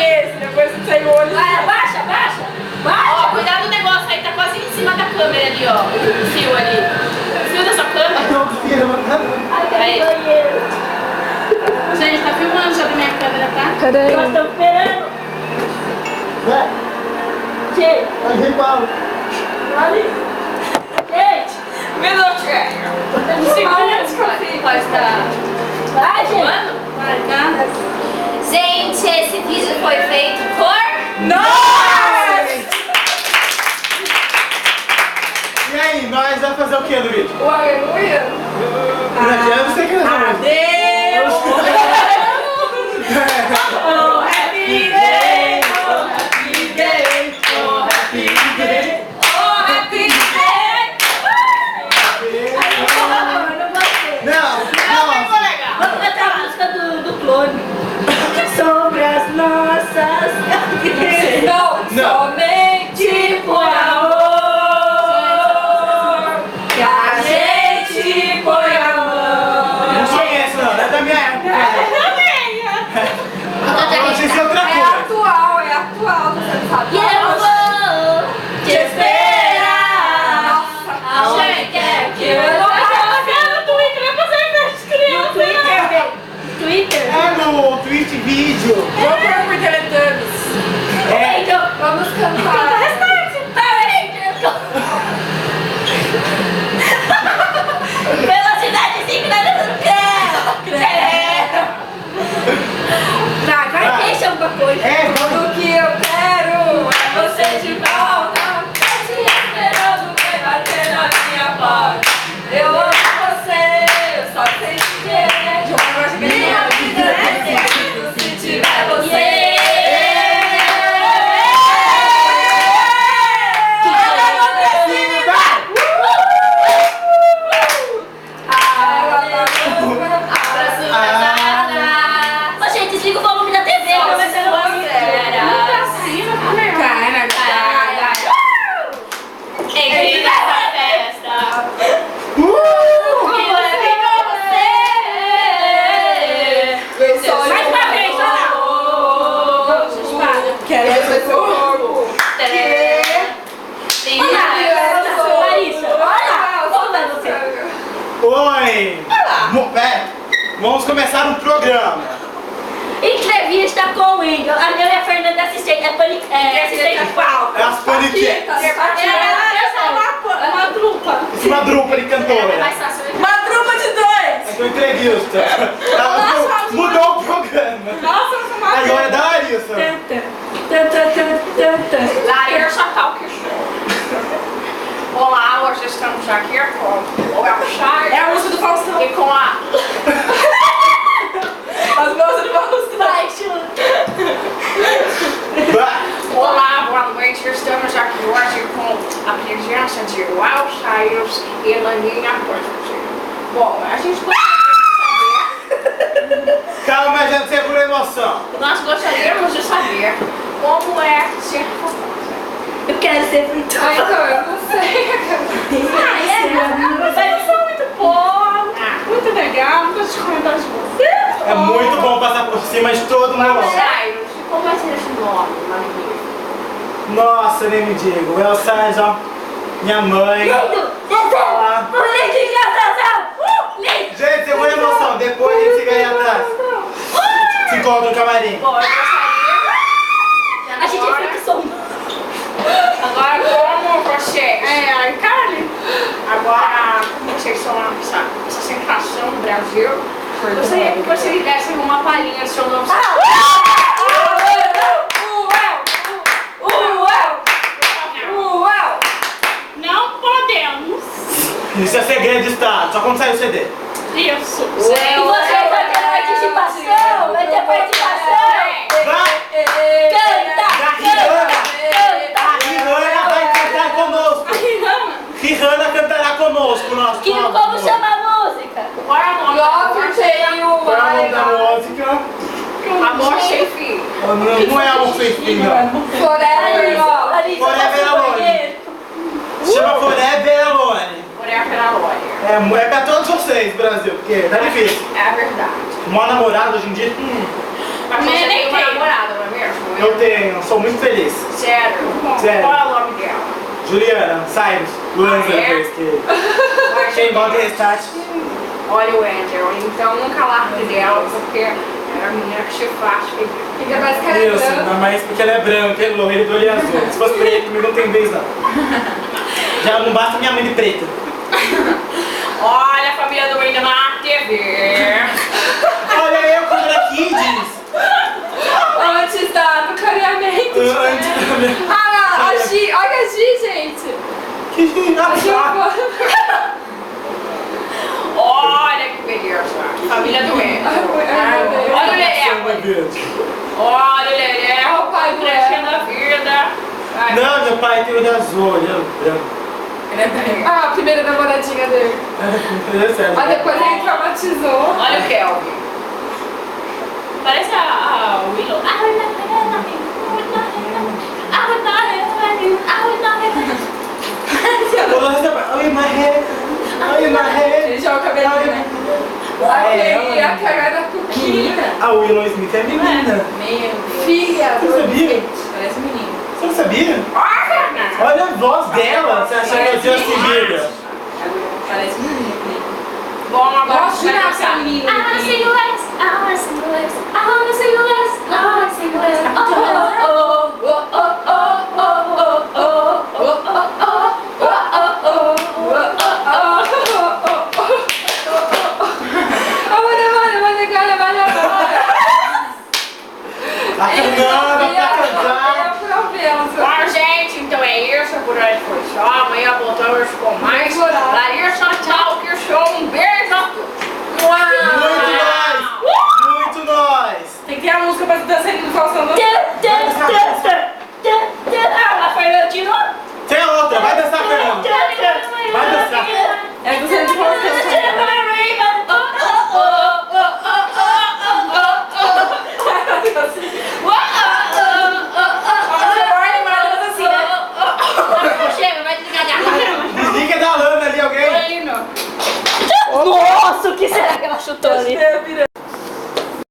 esse, depois você sai o olho. Vai, abaixa. Ó, cuidado do negócio aí, tá quase em cima da câmera ali, ó. O fio ali. O fio da sua câmera. Aí. Gente, tá filmando já da minha câmera, tá? Peraí. Nós estamos esperando. Gente. Ali. Gente. Minutinho. Pode estar. Vai, gente. Vai, tá? Gente, esse vídeo foi feito por... Nós! E aí, nós vamos fazer o que no vídeo? O aleluia. Eu não sei o que nós vamos fazer. Adeus. Oh, happy day. Oh, happy day. Oh, happy day. Oh, happy day. Não, Ficou legal. Vamos cantar a música do clone. Sobre as nossas... Não, somente por amor. Que a gente põe a mão. não conheço não, é da minha época. Eu sei se é outra É coisa. atual, você não sabe. E eu vou Te esperar. Nossa, Aonde quer que eu eu vá. no Twitter, vai fazer festa de criança. No Twitter? É no Twitch vídeo. Vamos pôr por Teletubbies. É. Então, Vamos cantar. velocidade 5 do Tá, vai. Deixa alguma coisa. É, vamos. Tudo que eu quero é você de volta. Tá te esperando, vai bater na minha porta. Eu amo você, só sei te querer. Minha vida é sentido se tiver você. Ô, gente, desliga o volume da TV, Só pra ver se se eu não você Entre nessa festa. Mais uma vez, vai lá. Quero ser seu corpo. Larissa, olha, volta você. Oi. Vamos começar um programa. Entrevista com o Wendel. A minha e a Fernanda assistente. Assistente qual? É as paniquetas. Uma drupa. Uma drupa de cantora. fácil. Uma trupa de dois. É uma entrevista. Mudou o programa. Nossa, Agora é da Larissa. Larissa Talker Show. Olá, hoje estamos aqui com o Elshire. É a música do Faustão. E com a... As músicas do Faustão. Vai, olá, boa noite. Estamos aqui hoje com a presença de Elshire e Laninha Porto. Bom, a gente Calma, gente, segura a emoção. nós gostaríamos de saber como é ser famosa. Eu quero ser muito Ah, então, eu não sei. Mas eu sou muito boa, muito legal, muitos comentários de você. É muito bom passar por cima de todo mundo. Cyrus, como vai ser esse nome, magnífico? Nossa, nem me digo. Eu saio, ó. Minha mãe. Olá. Gente, segura a emoção. Depois a gente se ganha atrás. Se encontra no camarim. Bom, eu gostaria... A gente fica som. Agora, como vocês? Carne. Agora, como vocês são essa sensação do Brasil? Gostaria que você me desse uma palhinha do seu novo... Não podemos. Isso é segredo de Estado. Só quando sair o CD. Isso. E você vai ter participação. Vai ter participação. Vai! Canta. A Rihanna vai cantar conosco. Rihanna cantará conosco. Nosso Que como chama a música? Qual é o nome da Qual é o nome da música? Amor sem fim. Não é Amor Sem Fim, não. Forever Love. Forever Alone. Chama Forever Alone. Forever Alone. É pra todos vocês, Brasil, porque tá difícil. É verdade. Uma namorada hoje em dia. Mas você tem uma namorada, não é mesmo? Eu tenho, sou muito feliz. Sério? Sério. Qual é o nome dela? Juliana, Cyrus, Luanza, é? Quem volta e restart. Olha o Angel, então nunca largue dela, porque é a menina que se faz feliz. Fica mais cara Isso, branca. ainda mais porque ela é branca, é loira do olho azul. Se fosse preto, comigo não tem vez não. Já não basta minha mãe de preta. Olha a família do Wendel na TV. Olha eu com o Kids. Antes do clareamento. Ah, lá, a Gi, olha a Gi, gente. Que A Gi, engraçado. Olha que beleza. Família do Wendel. Olha o Lelé. Olha o Lelé. Olha o pai do crescendo a vida. Ai, Não, meu pai tem olho azul, olho branco. ele é bem. Ah, a primeira namoradinha dele. É sério. Aí depois ele traumatizou. Olha o Kelvin. Parece a Willow. Olha my head. Olha my head. Ele joga o cabelinho, né? Aquele, a cara da Cuquinha. A Willow Smith é menina. Meu Deus. Filha. Você sabia? Parece menino. Você não sabia? Olha a voz dela. Você acha que é o Justin Bieber? Parece menino. Bom, agora Gosto de essa menina. Bom, gente, então é isso. Por hoje foi só. Amanhã voltamos com mais. Larissa, tchau, que show. Um beijo a todos. Muito nós. Tem que ter a música pra dançar no Faustão. Ela foi latino. Tem a outra, vai dançar, Fernando. Vai dançar. É do Centro Faustão. Desliga da Lana ali, alguém. Nossa, o que será que ela chutou ali? Vira.